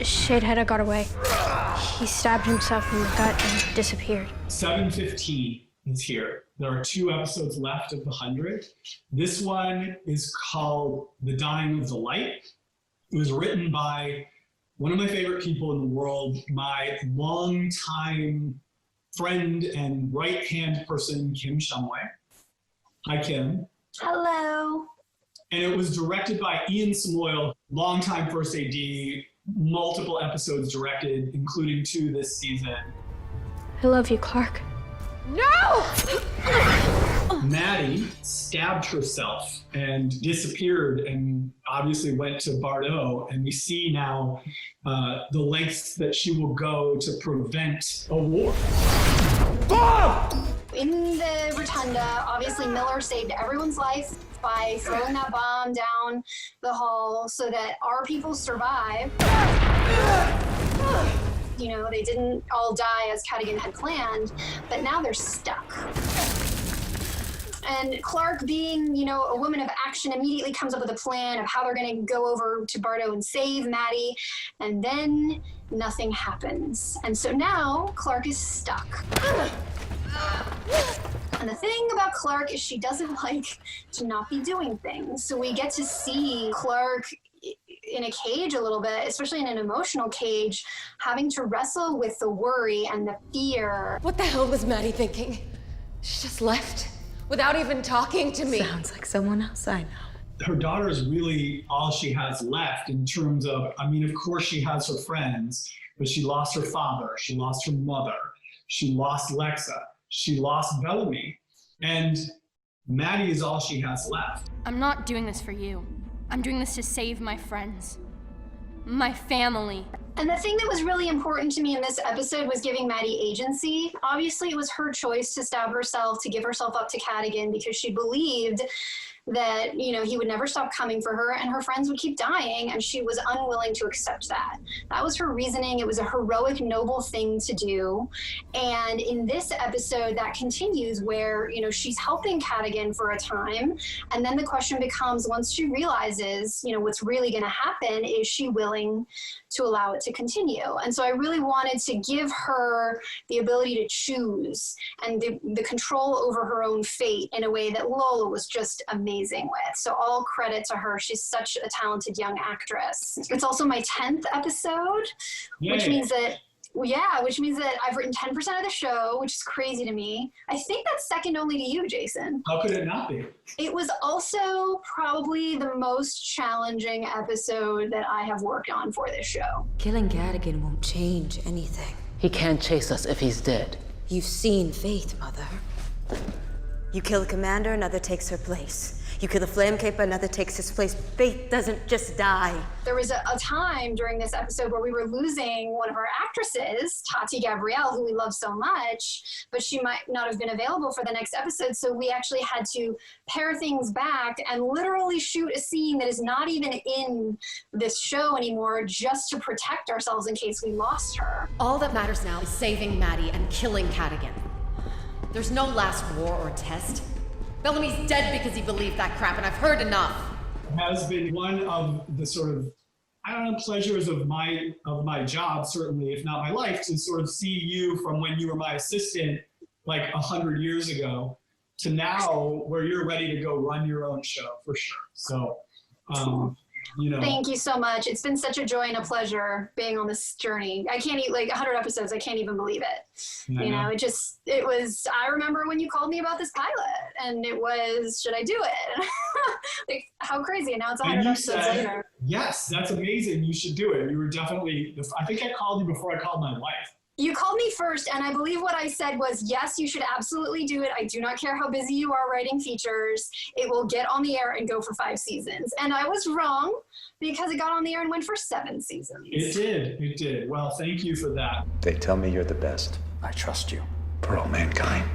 Shadehead got away. He stabbed himself in the gut and disappeared. 7:15 is here. There are 2 episodes left of the 100. This one is called The Dying of the Light. It was written by one of my favorite people in the world, my longtime friend and right-hand person, Kim Shumway. Hi, Kim. Hello. And it was directed by Ian Samoil, longtime first AD, multiple episodes directed, including 2 this season. I love you, Clark. No! Maddie stabbed herself and disappeared and obviously went to Bordeaux. And we see now the lengths that she will go to prevent a war. Bomb! In the rotunda, obviously Miller saved everyone's life by throwing that bomb down the hall so that our people survive. You know, they didn't all die as Cadigan had planned, but now they're stuck. And Clark, being, you know, a woman of action, immediately comes up with a plan of how they're going to go over to Bordeaux and save Maddie, and then nothing happens. And so now Clark is stuck. And the thing about Clark is she doesn't like to not be doing things. So we get to see Clark in a cage a little bit, especially in an emotional cage, having to wrestle with the worry and the fear. What the hell was Maddie thinking? She just left without even talking to me. Sounds like someone else I know. Her daughter is really all she has left in terms of, I mean, of course she has her friends, but she lost her father, she lost her mother, she lost Lexa, she lost Bellamy, and Maddie is all she has left. I'm not doing this for you. I'm doing this to save my friends, my family. And the thing that was really important to me in this episode was giving Maddie agency. Obviously, it was her choice to stab herself, to give herself up to Cadigan, because she believed that, you know, he would never stop coming for her and her friends would keep dying, and she was unwilling to accept that. That was her reasoning. It was a heroic, noble thing to do. And in this episode, that continues where, you know, she's helping Cadigan for a time, and then the question becomes, once she realizes, you know, what's really going to happen, is she willing to allow it to continue? And so I really wanted to give her the ability to choose and the control over her own fate in a way that Lola was just amazing with. So all credit to her. She's such a talented young actress. It's also my 10th episode, Yay. which means that I've written 10% of the show, which is crazy to me. I think that's second only to you, Jason. How could it not be? It was also probably the most challenging episode that I have worked on for this show. Killing Cadigan won't change anything. He can't chase us if he's dead. You've seen Faith, Mother. You kill a commander, another takes her place. You kill a Flamecaper, another takes his place. Faith doesn't just die. There was a time during this episode where we were losing one of our actresses, Tati Gabrielle, who we love so much, but she might not have been available for the next episode, so we actually had to pare things back and literally shoot a scene that is not even in this show anymore, just to protect ourselves in case we lost her. All that matters now is saving Maddie and killing Cadigan. There's no last war or test. Bellamy's dead because he believed that crap, and I've heard enough. Has been one of the sort of, I don't know, pleasures of my job, certainly, if not my life, to sort of see you from when you were my assistant like 100 years ago to now where you're ready to go run your own show, for sure. So, you know. Thank you so much. It's been such a joy and a pleasure being on this journey. I can't like 100 episodes. I can't even believe it. You know, it was, I remember when you called me about this pilot and it was, should I do it? Like, how crazy. And now it's 100 episodes later. Yes, that's amazing. You should do it. You were definitely, I think I called you before I called my wife. You called me first, and I believe what I said was, yes, you should absolutely do it. I do not care how busy you are writing features. It will get on the air and go for 5 seasons. And I was wrong, because it got on the air and went for 7 seasons. It did. Well, thank you for that. They tell me you're the best. I trust you. For all mankind.